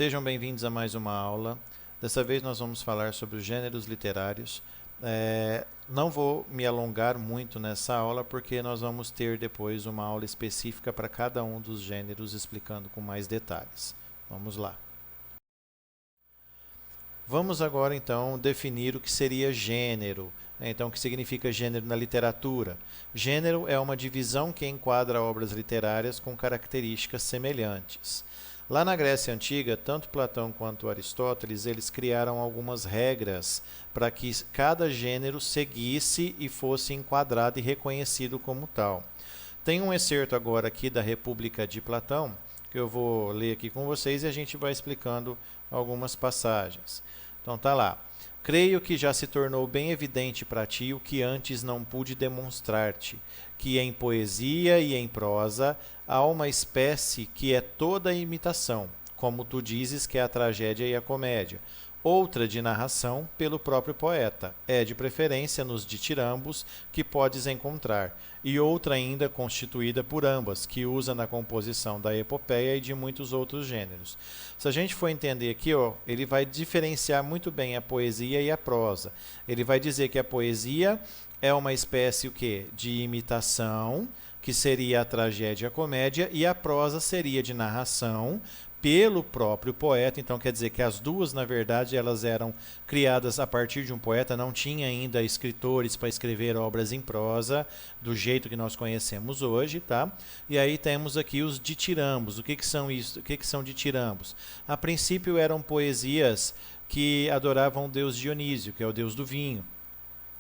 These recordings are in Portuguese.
Sejam bem-vindos a mais uma aula. Dessa vez nós vamos falar sobre os gêneros literários. Não vou me alongar muito nessa aula porque nós vamos ter depois uma aula específica para cada um dos gêneros explicando com mais detalhes. Vamos lá. Vamos agora então definir o que seria gênero. Então, o que significa gênero na literatura? Gênero é uma divisão que enquadra obras literárias com características semelhantes. Lá na Grécia Antiga, tanto Platão quanto Aristóteles, eles criaram algumas regras para que cada gênero seguisse e fosse enquadrado e reconhecido como tal. Tem um excerto agora aqui da República de Platão, que eu vou ler aqui com vocês e a gente vai explicando algumas passagens. Então tá lá. Creio que já se tornou bem evidente para ti o que antes não pude demonstrar-te, que em poesia e em prosa há uma espécie que é toda imitação, como tu dizes que é a tragédia e a comédia. Outra de narração pelo próprio poeta, é de preferência nos ditirambos que podes encontrar, e outra ainda constituída por ambas, que usa na composição da epopeia e de muitos outros gêneros. Se a gente for entender aqui, ele vai diferenciar muito bem a poesia e a prosa. Ele vai dizer que a poesia é uma espécie o quê? De imitação, que seria a tragédia e a comédia, e a prosa seria de narração, pelo próprio poeta. Então quer dizer que as duas, na verdade, elas eram criadas a partir de um poeta, não tinha ainda escritores para escrever obras em prosa do jeito que nós conhecemos hoje, tá? E aí temos aqui os ditirambos. O que são isso? O que são ditirambos? A princípio eram poesias que adoravam o deus Dionísio, que é o deus do vinho.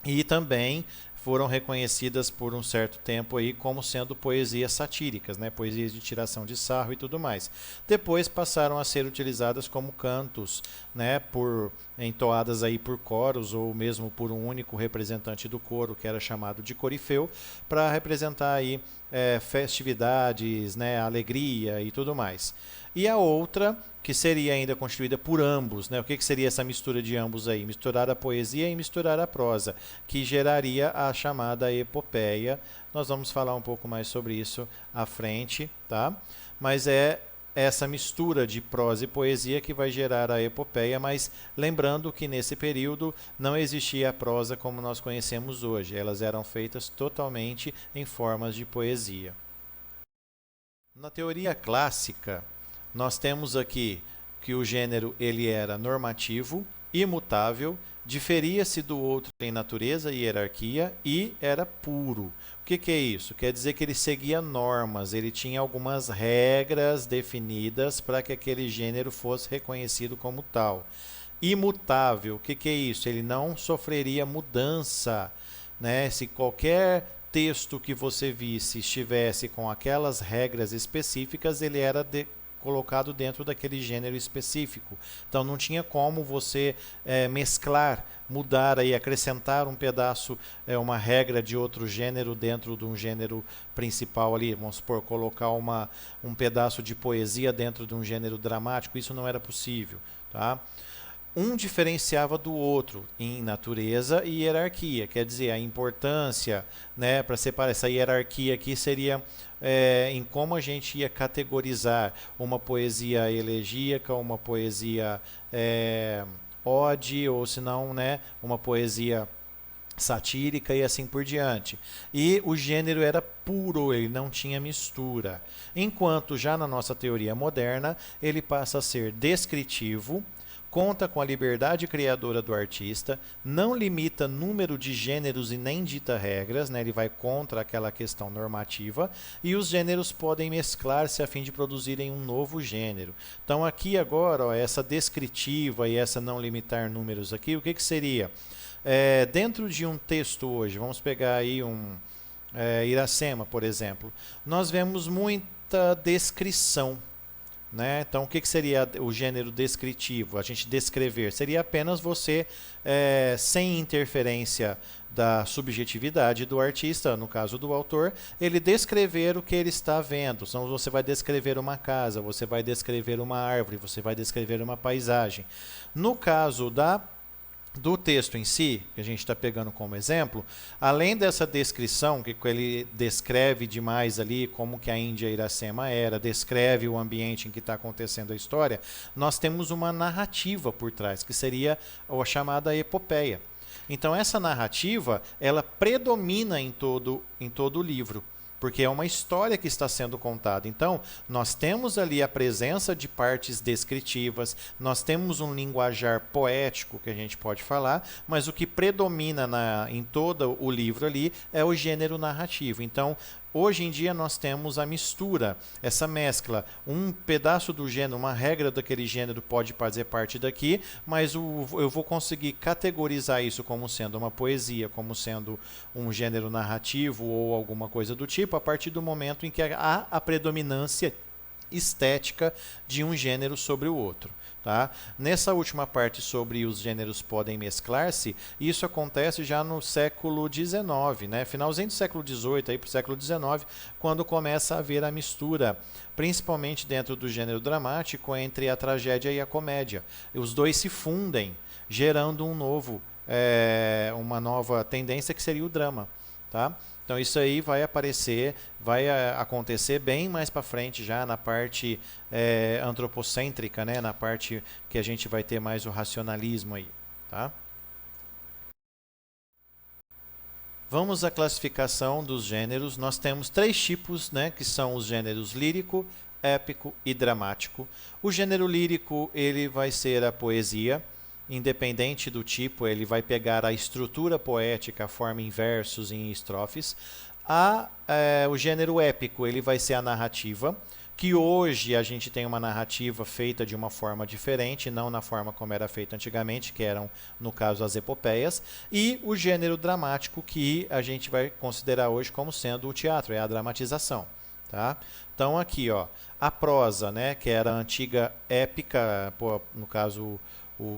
E também foram reconhecidas por um certo tempo aí como sendo poesias satíricas, né? Poesias de tiração de sarro e tudo mais. Depois passaram a ser utilizadas como cantos, né? Entoadas aí por coros ou mesmo por um único representante do coro, que era chamado de corifeu, para representar aí festividades, né? Alegria e tudo mais. E a outra, que seria ainda constituída por ambos, né? O que seria essa mistura de ambos aí? Misturar a poesia e misturar a prosa, que geraria a chamada epopeia. Nós vamos falar um pouco mais sobre isso à frente, tá? Mas é essa mistura de prosa e poesia que vai gerar a epopeia, mas lembrando que nesse período não existia a prosa como nós conhecemos hoje. Elas eram feitas totalmente em formas de poesia. Na teoria clássica, nós temos aqui que o gênero ele era normativo, imutável, diferia-se do outro em natureza e hierarquia e era puro. O que é isso? Quer dizer que ele seguia normas, ele tinha algumas regras definidas para que aquele gênero fosse reconhecido como tal. Imutável, o que é isso? Ele não sofreria mudança, né? Se qualquer texto que você visse estivesse com aquelas regras específicas, ele era colocado dentro daquele gênero específico. Então não tinha como você mesclar, mudar e acrescentar um pedaço, uma regra de outro gênero dentro de um gênero principal ali. Vamos supor, colocar um pedaço de poesia dentro de um gênero dramático, isso não era possível, tá? Um diferenciava do outro em natureza e hierarquia, quer dizer, a importância, né, para separar essa hierarquia aqui seria em como a gente ia categorizar uma poesia elegíaca, uma poesia ode, ou se não, né, uma poesia satírica e assim por diante. E o gênero era puro, ele não tinha mistura. Enquanto já na nossa teoria moderna, ele passa a ser descritivo, conta com a liberdade criadora do artista, não limita número de gêneros e nem dita regras, né? Ele vai contra aquela questão normativa, e os gêneros podem mesclar-se a fim de produzirem um novo gênero. Então aqui agora, essa descritiva e essa não limitar números aqui, o que seria? Dentro de um texto hoje, vamos pegar aí Iracema, por exemplo, nós vemos muita descrição. Né? Então, o que seria o gênero descritivo? A gente descrever. Seria apenas você, sem interferência da subjetividade do artista, no caso do autor, ele descrever o que ele está vendo. Então, você vai descrever uma casa, você vai descrever uma árvore, você vai descrever uma paisagem. No caso da do texto em si, que a gente está pegando como exemplo, além dessa descrição, que ele descreve demais ali como que a Índia Iracema era, descreve o ambiente em que está acontecendo a história, nós temos uma narrativa por trás, que seria a chamada epopeia. Então essa narrativa, ela predomina em todo o livro, porque é uma história que está sendo contada. Então, nós temos ali a presença de partes descritivas, nós temos um linguajar poético que a gente pode falar, mas o que predomina em todo o livro ali é o gênero narrativo. Então, hoje em dia nós temos a mistura, essa mescla. Um pedaço do gênero, uma regra daquele gênero pode fazer parte daqui, mas eu vou conseguir categorizar isso como sendo uma poesia, como sendo um gênero narrativo ou alguma coisa do tipo, a partir do momento em que há a predominância estética de um gênero sobre o outro. Tá? Nessa última parte sobre os gêneros podem mesclar-se, isso acontece já no século XIX, né? Finalzinho do século XVIII para o século XIX, quando começa a haver a mistura, principalmente dentro do gênero dramático, entre a tragédia e a comédia. Os dois se fundem, gerando uma nova tendência que seria o drama. Tá? Então isso aí vai acontecer bem mais para frente já na parte antropocêntrica, né? Na parte que a gente vai ter mais o racionalismo aí. Tá? Vamos à classificação dos gêneros. Nós temos 3 tipos, né? Que são os gêneros lírico, épico e dramático. O gênero lírico ele vai ser a poesia. Independente do tipo, ele vai pegar a estrutura poética, a forma em versos e em estrofes. O gênero épico ele vai ser a narrativa, que hoje a gente tem uma narrativa feita de uma forma diferente, não na forma como era feita antigamente, que eram, no caso, as epopeias. E o gênero dramático, que a gente vai considerar hoje como sendo o teatro, é a dramatização. Tá? Então aqui, ó, a prosa, né, que era a antiga épica, no caso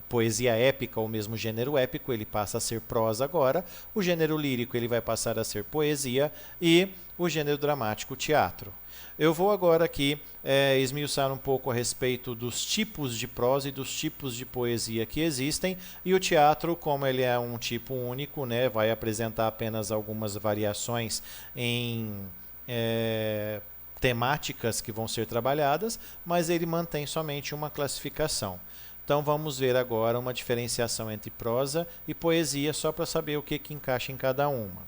poesia épica, ou mesmo gênero épico, ele passa a ser prosa agora. O gênero lírico ele vai passar a ser poesia e o gênero dramático, teatro. Eu vou agora aqui esmiuçar um pouco a respeito dos tipos de prosa e dos tipos de poesia que existem. E o teatro, como ele é um tipo único, né, vai apresentar apenas algumas variações em temáticas que vão ser trabalhadas, mas ele mantém somente uma classificação. Então vamos ver agora uma diferenciação entre prosa e poesia, só para saber o que encaixa em cada uma.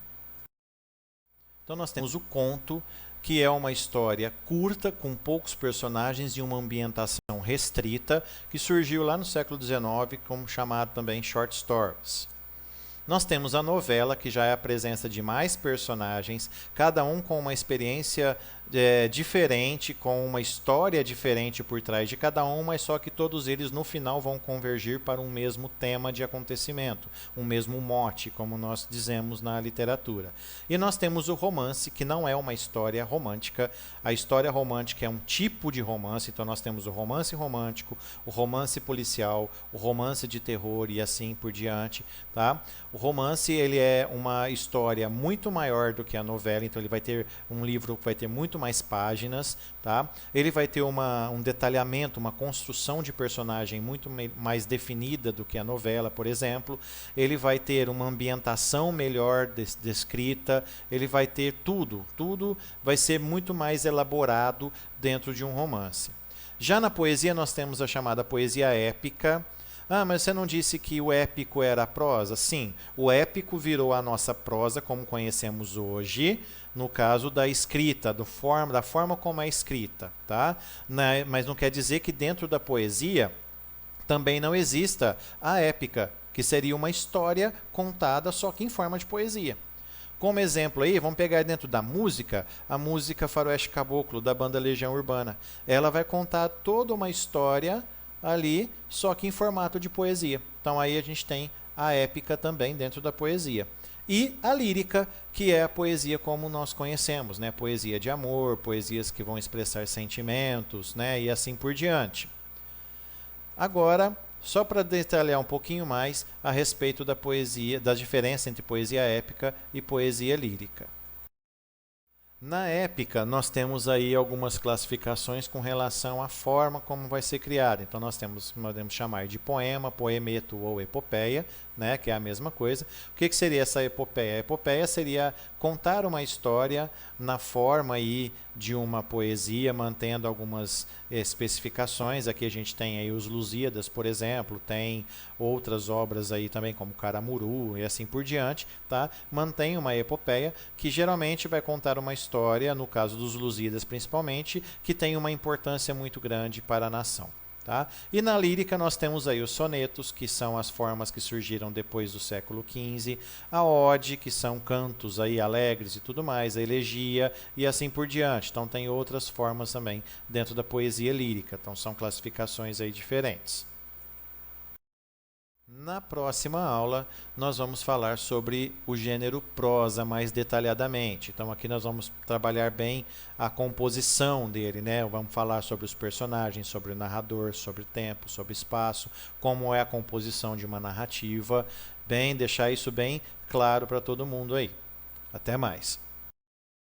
Então nós temos o conto, que é uma história curta, com poucos personagens e uma ambientação restrita, que surgiu lá no século XIX, como chamado também short stories. Nós temos a novela, que já é a presença de mais personagens, cada um com uma experiência diferente, com uma história diferente por trás de cada um, mas só que todos eles no final vão convergir para um mesmo tema de acontecimento, um mesmo mote, como nós dizemos na literatura. E nós temos o romance, que não é uma história romântica. A história romântica é um tipo de romance, então nós temos o romance romântico, o romance policial, o romance de terror e assim por diante. Tá? O romance ele é uma história muito maior do que a novela, então ele vai ter um livro que vai ter muito mais páginas, tá? Ele vai ter um detalhamento, uma construção de personagem muito mais definida do que a novela, por exemplo. Ele vai ter uma ambientação melhor descrita, ele vai ter tudo vai ser muito mais elaborado dentro de um romance. Já na poesia nós temos a chamada poesia épica. Ah, mas você não disse que o épico era a prosa? Sim, o épico virou a nossa prosa como conhecemos hoje, no caso da escrita, da forma como é escrita. Tá? Mas não quer dizer que dentro da poesia também não exista a épica, que seria uma história contada só que em forma de poesia. Como exemplo aí, vamos pegar dentro da música, a música Faroeste Caboclo, da banda Legião Urbana. Ela vai contar toda uma história ali, só que em formato de poesia. Então aí a gente tem a épica também dentro da poesia. E a lírica, que é a poesia como nós conhecemos, né? Poesia de amor, poesias que vão expressar sentimentos, né? E assim por diante. Agora, só para detalhar um pouquinho mais a respeito da poesia, da diferença entre poesia épica e poesia lírica. Na épica, nós temos aí algumas classificações com relação à forma como vai ser criada. Então, nós podemos chamar de poema, poemeto ou epopeia, né, que é a mesma coisa. O que seria essa epopeia? A epopeia seria contar uma história na forma aí de uma poesia, mantendo algumas especificações. Aqui a gente tem aí os Lusíadas, por exemplo, tem outras obras aí também, como Caramuru e assim por diante, tá? Mantém uma epopeia que geralmente vai contar uma história, no caso dos Lusíadas principalmente, que tem uma importância muito grande para a nação. Tá? E na lírica nós temos aí os sonetos, que são as formas que surgiram depois do século XV, a ode, que são cantos aí alegres e tudo mais, a elegia e assim por diante. Então tem outras formas também dentro da poesia lírica, então são classificações aí diferentes. Na próxima aula, nós vamos falar sobre o gênero prosa mais detalhadamente. Então, aqui nós vamos trabalhar bem a composição dele, né? Vamos falar sobre os personagens, sobre o narrador, sobre tempo, sobre espaço, como é a composição de uma narrativa, deixar isso bem claro para todo mundo aí. Até mais!